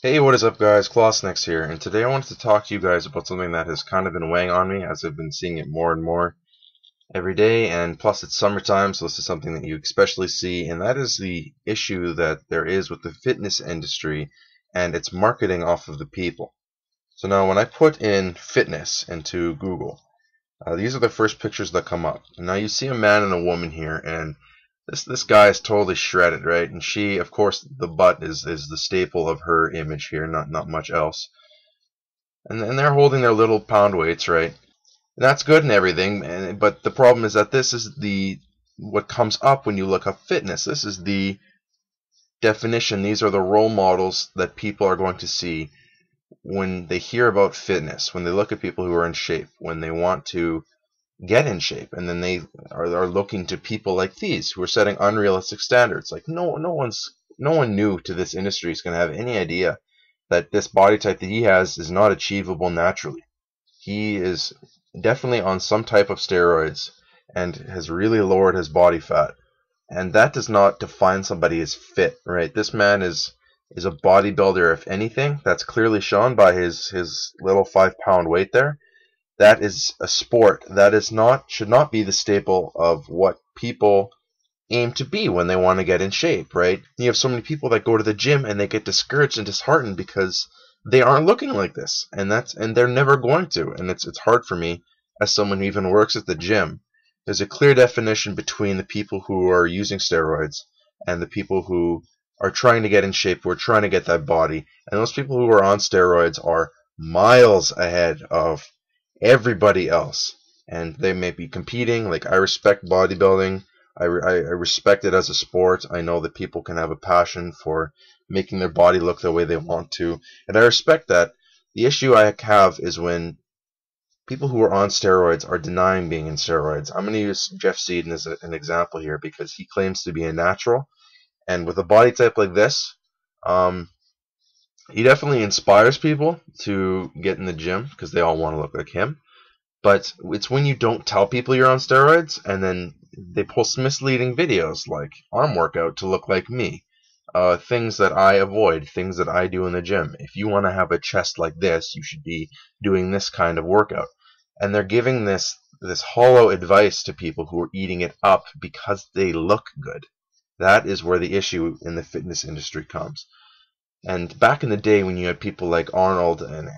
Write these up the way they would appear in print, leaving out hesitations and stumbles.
Hey, what is up guys? Next here, and today I wanted to talk to you guys about something that has kind of been weighing on me as I've been seeing it more and more every day, and plus it's summertime, so this is something that you especially see, and that is the issue that there is with the fitness industry and its marketing off of the people. So now when I put in fitness into Google, these are the first pictures that come up. And now you see a man and a woman here, and this guy is totally shredded, right? And she, of course, the butt is the staple of her image here, not much else. And they're holding their little pound weights, right? And that's good and everything, but the problem is that this is the what comes up when you look up fitness. This is the definition. These are the role models that people are going to see when they hear about fitness, when they look at people who are in shape, when they want to get in shape, and then they are looking to people like these who are setting unrealistic standards. Like no one new to this industry is going to have any idea that this body type that he has is not achievable naturally. He is definitely on some type of steroids and has really lowered his body fat, and that does not define somebody as fit, right? This man is a bodybuilder, if anything. That's clearly shown by his little 5 pound weight there. That is a sport that is not should not be the staple of what people aim to be when they want to get in shape, right? You have so many people that go to the gym and they get discouraged and disheartened because they aren't looking like this, and they're never going to. And it's hard for me as someone who even works at the gym. There's a clear definition between the people who are using steroids and the people who are trying to get in shape, who are trying to get that body. And those people who are on steroids are miles ahead of everybody else, and they may be competing. Like, I respect bodybuilding. I respect it as a sport. I know that people can have a passion for making their body look the way they want to, and I respect that. The issue I have is when people who are on steroids are denying being in steroids. I'm going to use Jeff Seeden as an example here because he claims to be a natural, and with a body type like this, he definitely inspires people to get in the gym because they all want to look like him. But it's when you don't tell people you're on steroids and then they post misleading videos like arm workout to look like me. Things that I avoid, things that I do in the gym. If you want to have a chest like this, you should be doing this kind of workout. And they're giving this hollow advice to people who are eating it up because they look good. That is where the issue in the fitness industry comes. And back in the day when you had people like Arnold and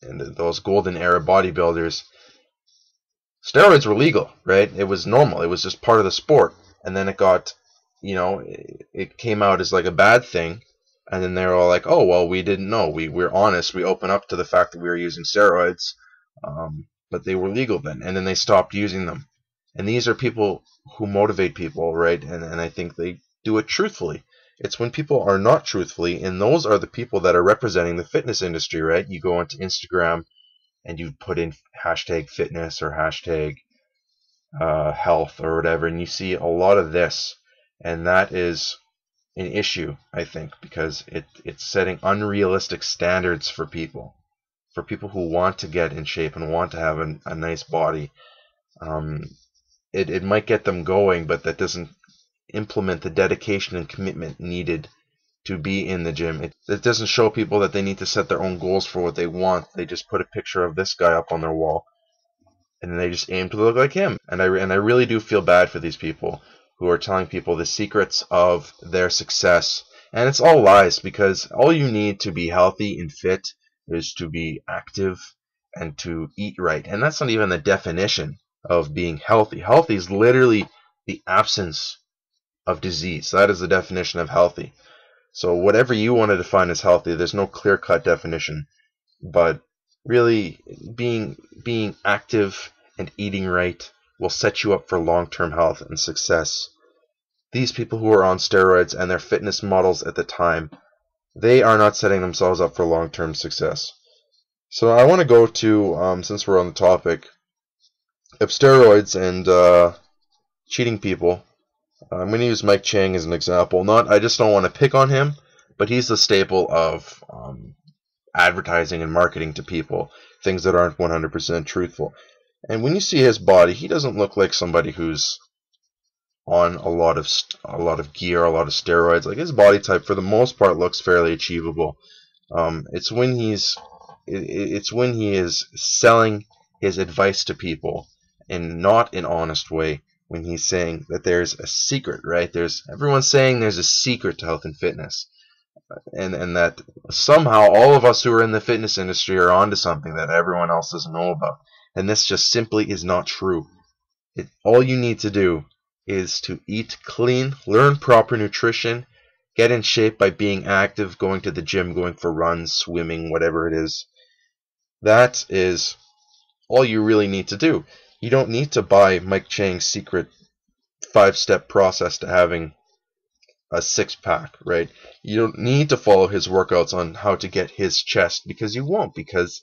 those golden era bodybuilders, steroids were legal, right? It was normal. It was just part of the sport. And then it got, it came out as like a bad thing. And then they were all like, oh, well, we didn't know. We're honest. We open up to the fact that we were using steroids. But they were legal then. And then they stopped using them. And these are people who motivate people, right? And I think they do it truthfully. It's when people are not truthfully, and those are the people that are representing the fitness industry, right? You go onto Instagram and you put in hashtag fitness or hashtag health or whatever, and you see a lot of this, and that is an issue, I think, because it's setting unrealistic standards for people who want to get in shape and want to have a nice body. It might get them going, but that doesn't implement the dedication and commitment needed to be in the gym. It doesn't show people that they need to set their own goals for what they want. They just put a picture of this guy up on their wall, and then they just aim to look like him. And I really do feel bad for these people who are telling people the secrets of their success. And it's all lies, because all you need to be healthy and fit is to be active and to eat right. And that's not even the definition of being healthy. Healthy is literally the absence of disease. That is the definition of healthy. So whatever you want to define as healthy, there's no clear-cut definition. But really, being active and eating right will set you up for long-term health and success. These people who are on steroids and their fitness models at the time, they are not setting themselves up for long-term success. So I want to go to, since we're on the topic of steroids and cheating people, I'm going to use Mike Chang as an example. I just don't want to pick on him, but he's the staple of advertising and marketing to people, things that aren't 100% truthful. And when you see his body, he doesn't look like somebody who's on a lot of gear, a lot of steroids. Like, his body type for the most part looks fairly achievable. It's when it's when he is selling his advice to people in not an honest way. When he's saying that there's a secret, right? Everyone's saying there's a secret to health and fitness, and that somehow all of us who are in the fitness industry are onto something that everyone else doesn't know about. And this just simply is not true. All you need to do is to eat clean, learn proper nutrition, get in shape by being active, going to the gym, going for runs, swimming, whatever it is. That is all you really need to do. You don't need to buy Mike Chang's secret 5-step process to having a six-pack, right? You don't need to follow his workouts on how to get his chest, because you won't, because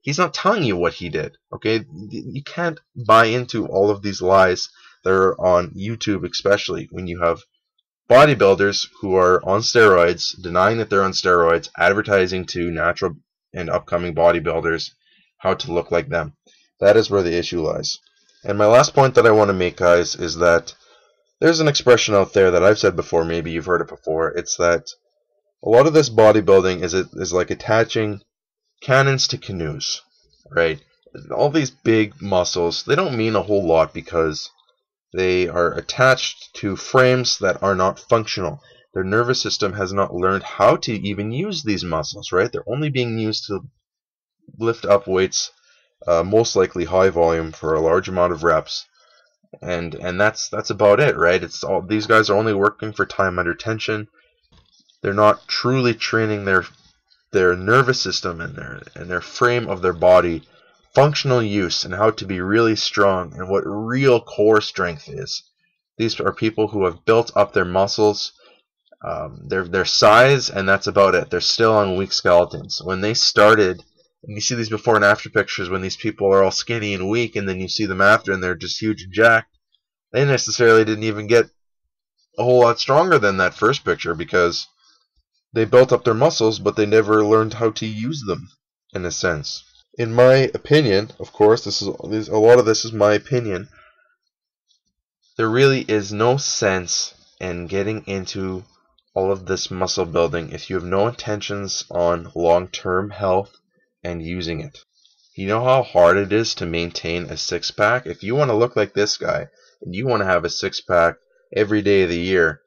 he's not telling you what he did, okay? You can't buy into all of these lies that are on YouTube, especially when you have bodybuilders who are on steroids, denying that they're on steroids, advertising to natural and upcoming bodybuilders how to look like them. That is where the issue lies. And my last point that I want to make, guys, is that there's an expression out there that I've said before, maybe you've heard it before. It's that a lot of this bodybuilding is like attaching cannons to canoes, right? All these big muscles, they don't mean a whole lot because they are attached to frames that are not functional. Their nervous system has not learned how to even use these muscles, right? They're only being used to lift up weights, most likely high volume for a large amount of reps. And that's about it, right? These guys are only working for time under tension. They're not truly training their nervous system and their frame of their body, functional use, and how to be really strong and what real core strength is. These are people who have built up their muscles, their size, and that's about it. They're still on weak skeletons. When they started, and you see these before and after pictures when these people are all skinny and weak, and then you see them after and they're just huge and jacked. They necessarily didn't even get a whole lot stronger than that first picture because they built up their muscles, but they never learned how to use them, in a sense. In my opinion, of course, a lot of this is my opinion, there really is no sense in getting into all of this muscle building if you have no intentions on long-term health and using it. You know how hard it is to maintain a six-pack? If you want to look like this guy, and you want to have a six-pack every day of the year,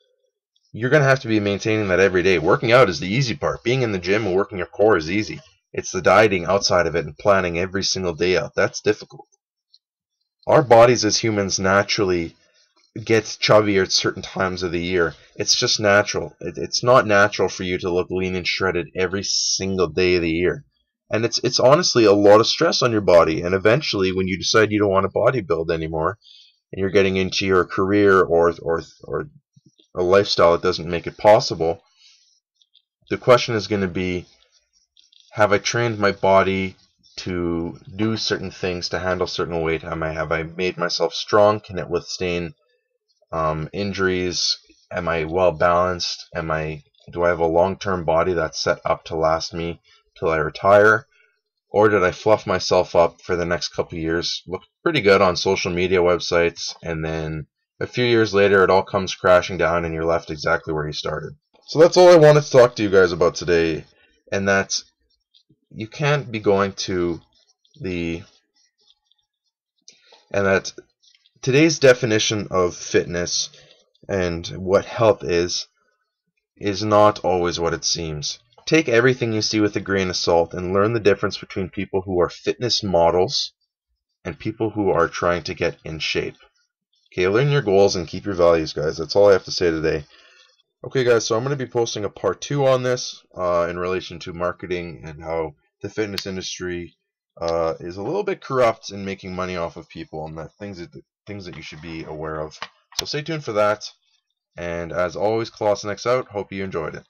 you're going to have to be maintaining that every day. Working out is the easy part. Being in the gym and working your core is easy. It's the dieting outside of it and planning every single day out. That's difficult. Our bodies as humans naturally get chubbier at certain times of the year. It's just natural. It's not natural for you to look lean and shredded every single day of the year. And it's honestly a lot of stress on your body. And eventually, when you decide you don't want to bodybuild anymore, and you're getting into your career or a lifestyle that doesn't make it possible, the question is going to be, have I trained my body to do certain things, to handle certain weight? Have I made myself strong? Can it withstand injuries? Am I well balanced? Do I have a long-term body that's set up to last me till I retire? Or did I fluff myself up for the next couple of years, look pretty good on social media websites, and then a few years later it all comes crashing down and you're left exactly where you started? So that's all I wanted to talk to you guys about today, and that's you can't be going to and that today's definition of fitness and what health is not always what it seems. Take everything you see with a grain of salt and learn the difference between people who are fitness models and people who are trying to get in shape. Okay, learn your goals and keep your values, guys. That's all I have to say today. Okay, guys, so I'm going to be posting a part 2 on this in relation to marketing and how the fitness industry is a little bit corrupt in making money off of people, and things that you should be aware of. So stay tuned for that. And as always, Colossenex out. Hope you enjoyed it.